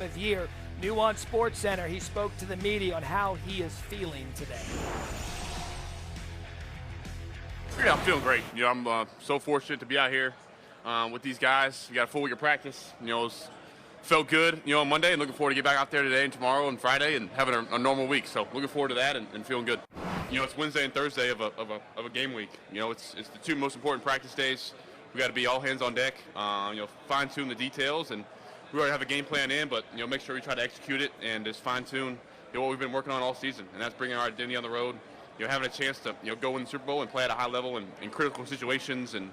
of year. New on SportsCenter, he spoke to the media on how he is feeling today. Yeah, I'm feeling great. I'm so fortunate to be out here with these guys. We got a full week of practice. It's felt good, on Monday, and looking forward to get back out there today and tomorrow and Friday and having a normal week. So looking forward to that and feeling good. It's Wednesday and Thursday of a game week. It's the two most important practice days. We got to be all hands on deck. Fine tune the details, and we already have a game plan in, but make sure we try to execute it and just fine tune what we've been working on all season, and that's bringing our identity on the road. Having a chance to go win the Super Bowl and play at a high level in critical situations and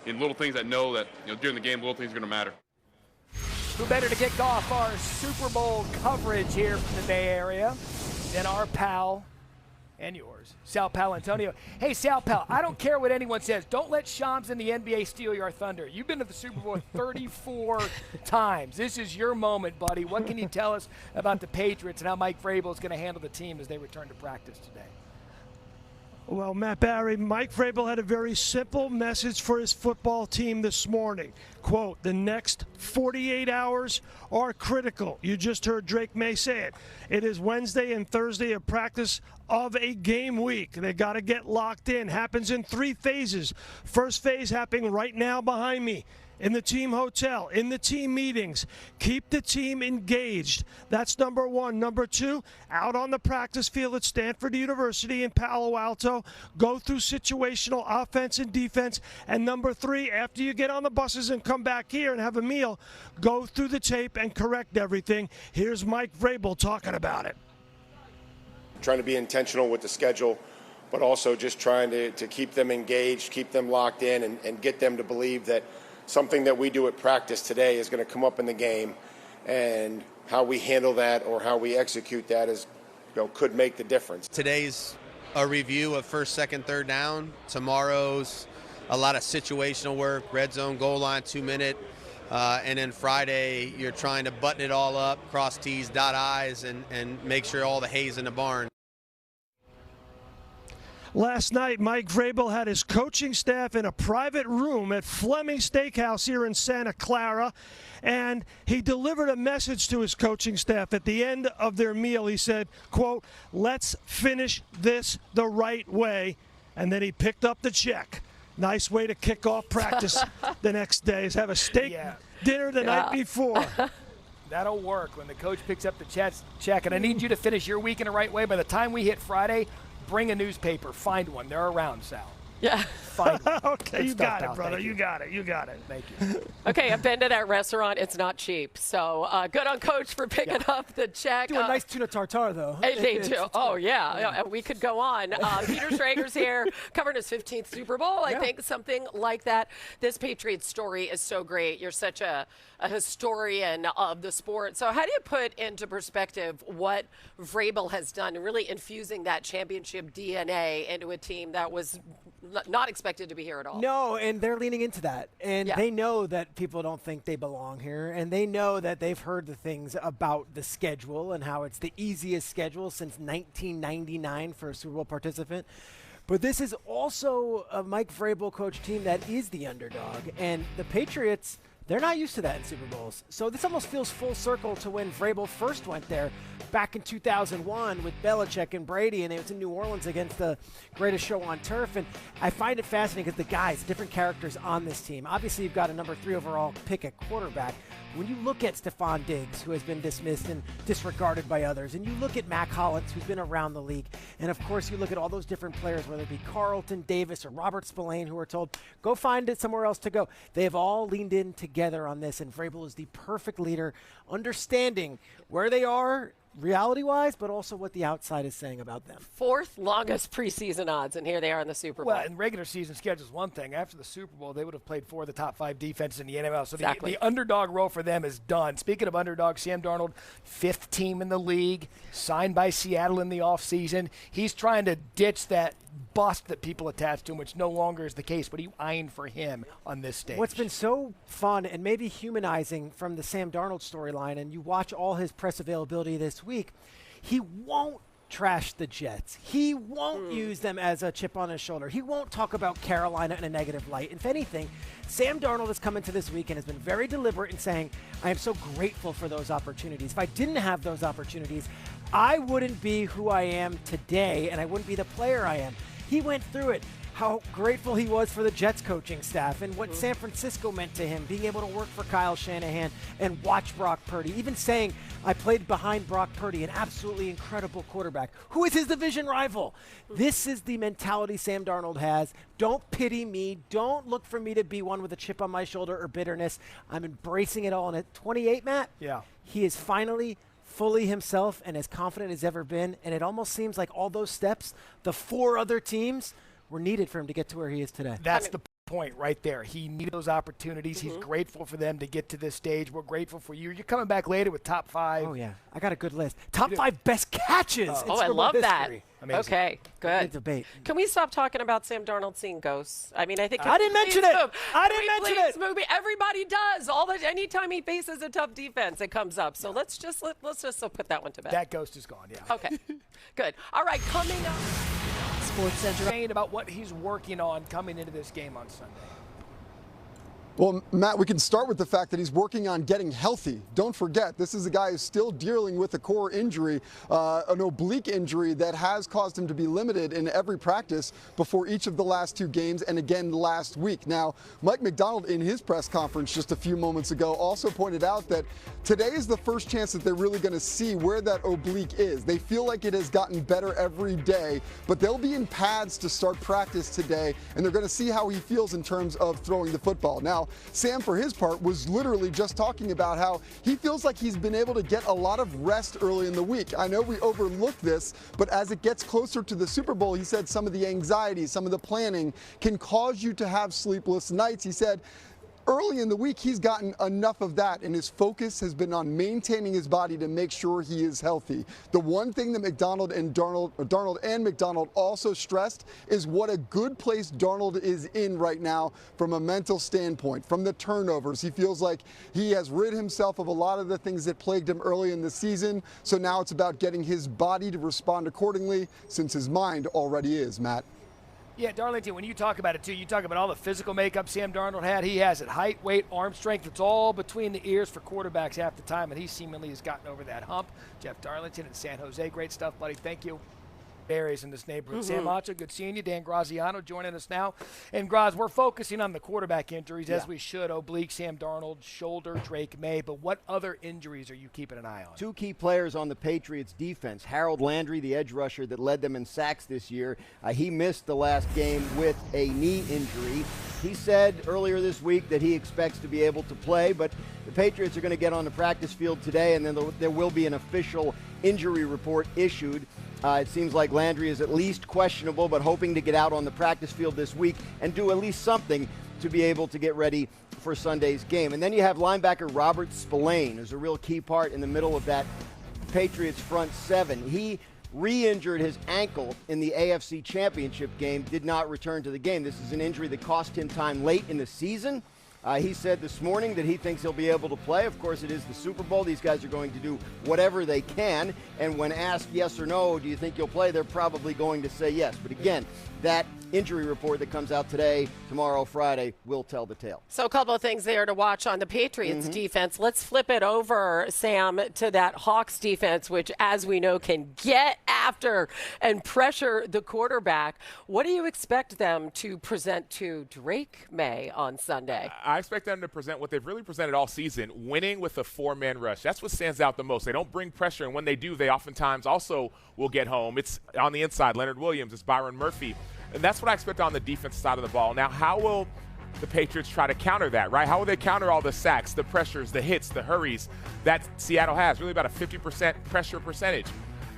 in little things that during the game little things are going to matter. Who better to kick off our Super Bowl coverage here from the Bay Area than our pal and yours, Sal Paolantonio. Hey, Sal Pal, I don't care what anyone says. Don't let Shams and the NBA steal your thunder. You've been to the Super Bowl 34 times. This is your moment, buddy. What can you tell us about the Patriots and how Mike Vrabel is going to handle the team as they return to practice today? Well, Matt Barry, Mike Vrabel had a very simple message for his football team this morning. Quote, the next 48 hours are critical. You just heard Drake Maye say it. It is Wednesday and Thursday of practice of a game week. They got to get locked in. Happens in 3 phases. First phase happening right now behind me. In the team hotel, in the team meetings. Keep the team engaged. That's number 1. Number 2, out on the practice field at Stanford University in Palo Alto. Go through situational offense and defense. And number 3, after you get on the buses and come back here and have a meal, go through the tape and correct everything. Here's Mike Vrabel talking about it. Trying to be intentional with the schedule, but also just trying to keep them engaged, keep them locked in, and get them to believe that something that we do at practice today is going to come up in the game, and how we handle that or how we execute that could make the difference. Today's a review of first, second, third down. Tomorrow's a lot of situational work, red zone, goal line, 2-minute. And then Friday, you're trying to button it all up, cross T's, dot I's, and make sure all the hay's in the barn. Last night, Mike Vrabel had his coaching staff in a private room at Fleming Steakhouse here in Santa Clara, and he delivered a message to his coaching staff at the end of their meal. He said, quote, let's finish this the right way, and then he picked up the check. Nice way to kick off practice the next day is have a steak dinner the night before. That'll work when the coach picks up the check. And I need you to finish your week in the right way. By the time we hit Friday, bring a newspaper. Find one. They're around, Sal. Yeah. Find one. Okay, you got it, brother. You got it. You got it. Thank you. Okay, I've been to that restaurant. It's not cheap. So good on Coach for picking up the check. Do a nice tuna tartare, though. They do. Oh, yeah. We could go on. Peter Schrager's here, covering his 15th Super Bowl. I think something like that. This Patriots story is so great. You're such a historian of the sport. So how do you put into perspective what Vrabel has done in really infusing that championship DNA into a team that was not expected to be here at all? No, and they're leaning into that. And they know that people don't think they belong here. And they know that they've heard the things about the schedule and how it's the easiest schedule since 1999 for a Super Bowl participant. But this is also a Mike Vrabel coach team that is the underdog. And the Patriots, they're not used to that in Super Bowls. So this almost feels full circle to when Vrabel first went there back in 2001 with Belichick and Brady, and it was in New Orleans against the greatest show on turf. And I find it fascinating because the guys, different characters on this team. Obviously, you've got a number 3 overall pick at quarterback. When you look at Stephon Diggs, who has been dismissed and disregarded by others, and you look at Mac Hollins, who's been around the league, and of course you look at all those different players, whether it be Carlton Davis or Robert Spillane, who are told, go find it somewhere else to go. They have all leaned in together on this, and Vrabel is the perfect leader, understanding where they are reality-wise, but also what the outside is saying about them. 4th longest preseason odds, and here they are in the Super Bowl. Well, and regular season schedule is one thing. After the Super Bowl, they would have played 4 of the top 5 defenses in the NFL. So the underdog role for them is done. Speaking of underdogs, Sam Darnold, 5th team in the league, signed by Seattle in the offseason. He's trying to ditch that bust that people attach to him, which no longer is the case. What are you eyeing for him on this stage? What's been so fun and maybe humanizing from the Sam Darnold storyline, and you watch all his press availability this week, he won't trash the Jets. He won't use them as a chip on his shoulder. He won't talk about Carolina in a negative light. If anything, Sam Darnold has come into this week and has been very deliberate in saying, I am so grateful for those opportunities. If I didn't have those opportunities, I wouldn't be who I am today, and I wouldn't be the player I am. He went through it. How grateful he was for the Jets coaching staff and what San Francisco meant to him, being able to work for Kyle Shanahan and watch Brock Purdy. Even saying, I played behind Brock Purdy, an absolutely incredible quarterback, who is his division rival. This is the mentality Sam Darnold has. Don't pity me. Don't look for me to be one with a chip on my shoulder or bitterness. I'm embracing it all. And at 28, Matt, he is finally fully himself and as confident as ever been. And it almost seems like all those steps, the 4 other teams, were needed for him to get to where he is today. That's the point right there. He needed those opportunities. He's grateful for them to get to this stage. We're grateful for you. You're coming back later with top 5. Oh, yeah. I got a good list. Top 5 best catches. Oh, I love that. Amazing. Okay, good. Good debate. Can we stop talking about Sam Darnold seeing ghosts? I mean, I think I didn't mention it. I didn't mention it. Move? Everybody does. Anytime he faces a tough defense, it comes up. So let's just put that one to bed. That ghost is gone. Yeah. Okay. Good. All right. Coming up. Sports Center about what he's working on coming into this game on Sunday. Well, Matt, we can start with the fact that he's working on getting healthy. Don't forget, this is a guy who's still dealing with a core injury, an oblique injury that has caused him to be limited in every practice before each of the last 2 games and again last week. Now, Mike McDonald in his press conference just a few moments ago also pointed out that today is the first chance that they're really going to see where that oblique is. They feel like it has gotten better every day, but they'll be in pads to start practice today, and they're going to see how he feels in terms of throwing the football. Now, Sam, for his part, was literally just talking about how he feels like he's been able to get a lot of rest early in the week. I know we overlook this, but as it gets closer to the Super Bowl, he said some of the anxiety, some of the planning can cause you to have sleepless nights. He said early in the week, he's gotten enough of that, and his focus has been on maintaining his body to make sure he is healthy. The one thing that Darnold and McDonald also stressed is what a good place Darnold is in right now from a mental standpoint. From the turnovers, he feels like he has rid himself of a lot of the things that plagued him early in the season, so now it's about getting his body to respond accordingly, since his mind already is, Matt. Yeah, Darlington, when you talk about it, too, you talk about all the physical makeup Sam Darnold had. He has it. Height, weight, arm strength. It's all between the ears for quarterbacks half the time, and he seemingly has gotten over that hump. Jeff Darlington in San Jose, great stuff, buddy. Thank you. Areas in this neighborhood. Sam Macho, good seeing you. Dan Graziano joining us now. And Graz, we're focusing on the quarterback injuries, as we should. Oblique, Sam Darnold, shoulder, Drake Maye. But what other injuries are you keeping an eye on? 2 key players on the Patriots defense. Harold Landry, the edge rusher that led them in sacks this year. He missed the last game with a knee injury. He said earlier this week that he expects to be able to play, but the Patriots are going to get on the practice field today, and then there will be an official injury report issued. It seems like Landry is at least questionable, but hoping to get out on the practice field this week and do at least something to be able to get ready for Sunday's game. And then you have linebacker Robert Spillane, who's a real key part in the middle of that Patriots front 7. He re-injured his ankle in the AFC Championship game, did not return to the game. This is an injury that cost him time late in the season. He said this morning that he thinks he'll be able to play. Of course, it is the Super Bowl. These guys are going to do whatever they can. And when asked yes or no, do you think you'll play, they're probably going to say yes. But again, that injury report that comes out today, tomorrow, Friday, will tell the tale. So a couple of things there to watch on the Patriots defense. Let's flip it over, Sam, to that Hawks defense, which, as we know, can get after and pressure the quarterback. What do you expect them to present to Drake Maye on Sunday? I expect them to present what they've really presented all season, winning with a 4-man rush. That's what stands out the most. They don't bring pressure, and when they do, they oftentimes also will get home. It's on the inside, Leonard Williams, it's Byron Murphy. And that's what I expect on the defensive side of the ball. Now, how will the Patriots try to counter that, right? How will they counter all the sacks, the pressures, the hits, the hurries that Seattle has? Really about a 50% pressure percentage.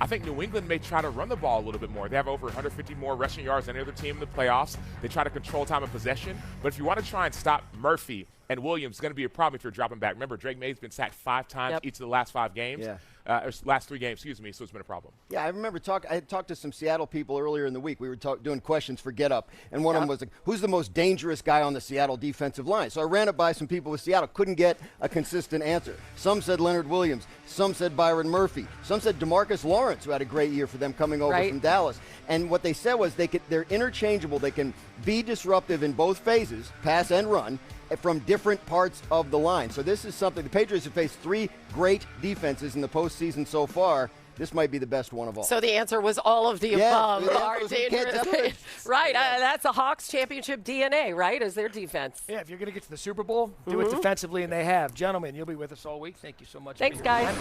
I think New England may try to run the ball a little bit more. They have over 150 more rushing yards than any other team in the playoffs. They try to control time of possession. But if you want to try and stop Murphy and Williams is going to be a problem if you're dropping back. Remember, Drake Maye's been sacked 5 times each of the last 5 games. Or last 3 games, excuse me, so it's been a problem. Yeah, I remember I had talked to some Seattle people earlier in the week. We were doing questions for Get Up, and one of them was like, who's the most dangerous guy on the Seattle defensive line? So I ran it by some people with Seattle, couldn't get a consistent answer. Some said Leonard Williams, some said Byron Murphy, some said DeMarcus Lawrence, who had a great year for them coming over from Dallas. And what they said was they're interchangeable. They can be disruptive in both phases, pass and run, from different parts of the line. So this is something, the Patriots have faced 3 great defenses in the postseason so far. This might be the best one of all. So the answer was all of the above. Are dangerous. Right. Yeah. That's a Hawks championship DNA, right? Is their defense. Yeah, if you're going to get to the Super Bowl, do it defensively, and they have. Gentlemen, you'll be with us all week. Thank you so much. Thanks, guys.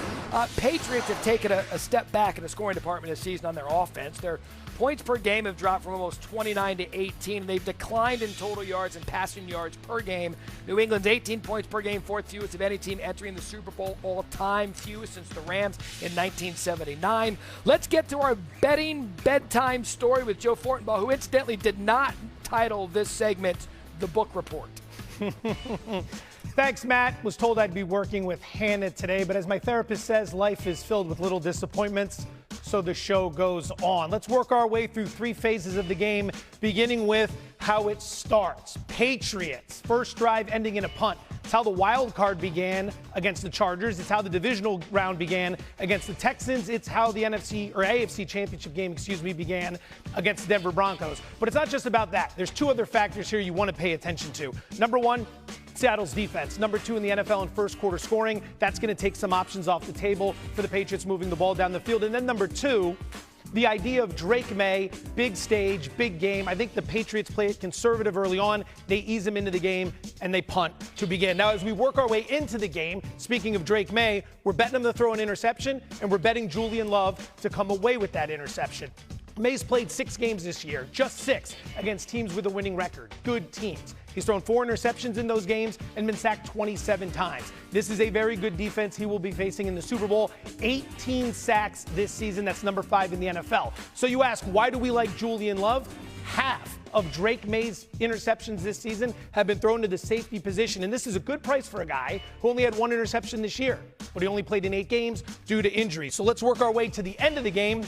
Patriots have taken a step back in the scoring department this season on their offense. Their points per game have dropped from almost 29 to 18. They've declined in total yards and passing yards per game. New England's 18 points per game, 4th fewest of any team entering the Super Bowl all-time, fewest since the Rams in 1979. Let's get to our betting bedtime story with Joe Fortenbaugh, who incidentally did not title this segment The Book Report. Thanks, Matt. Was told I'd be working with Hannah today, but as my therapist says, life is filled with little disappointments, so the show goes on. Let's work our way through 3 phases of the game, beginning with how it starts. Patriots, first drive ending in a punt. It's how the wild card began against the Chargers. It's how the divisional round began against the Texans. It's how the AFC championship game, began against the Denver Broncos. But it's not just about that. There's 2 other factors here you want to pay attention to. Number 1, Seattle's defense. Number 2 in the NFL in first quarter scoring. That's going to take some options off the table for the Patriots moving the ball down the field. And then number 2, the idea of Drake Maye, big stage, big game. I think the Patriots play it conservative early on. They ease him into the game, and they punt to begin. Now, as we work our way into the game, speaking of Drake Maye, we're betting him to throw an interception, and we're betting Julian Love to come away with that interception. Maye's played 6 games this year, just 6, against teams with a winning record, good teams. He's thrown 4 interceptions in those games and been sacked 27 times. This is a very good defense he will be facing in the Super Bowl. 18 sacks this season. That's number 5 in the NFL. So you ask, why do we like Julian Love? Half of Drake Maye's interceptions this season have been thrown to the safety position. And this is a good price for a guy who only had 1 interception this year, but he only played in 8 games due to injury. So let's work our way to the end of the game.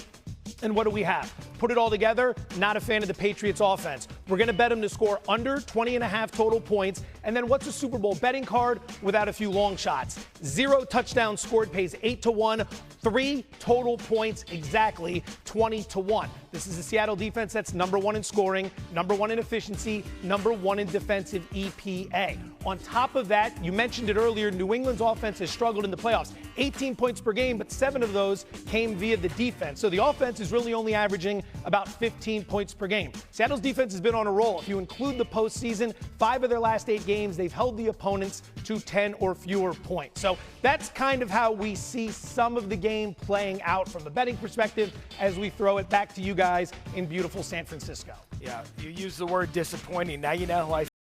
And what do we have? Put it all together, not a fan of the Patriots offense. We're going to bet them to score under 20.5 total points. And then what's a Super Bowl betting card without a few long shots? 0 touchdowns scored pays 8-1. 3 total points exactly 20-1. This is the Seattle defense that's number 1 in scoring, number 1 in efficiency, number 1 in defensive EPA. On top of that, you mentioned it earlier, New England's offense has struggled in the playoffs. 18 points per game, but 7 of those came via the defense. So the offense is really only averaging about 15 points per game. Seattle's defense has been on a roll. If you include the postseason, 5 of their last 8 games, they've held the opponents to 10 or fewer points. So that's kind of how we see some of the game playing out from a betting perspective as we throw it back to you guys in beautiful San Francisco. Yeah, you use the word disappointing. Now you know who I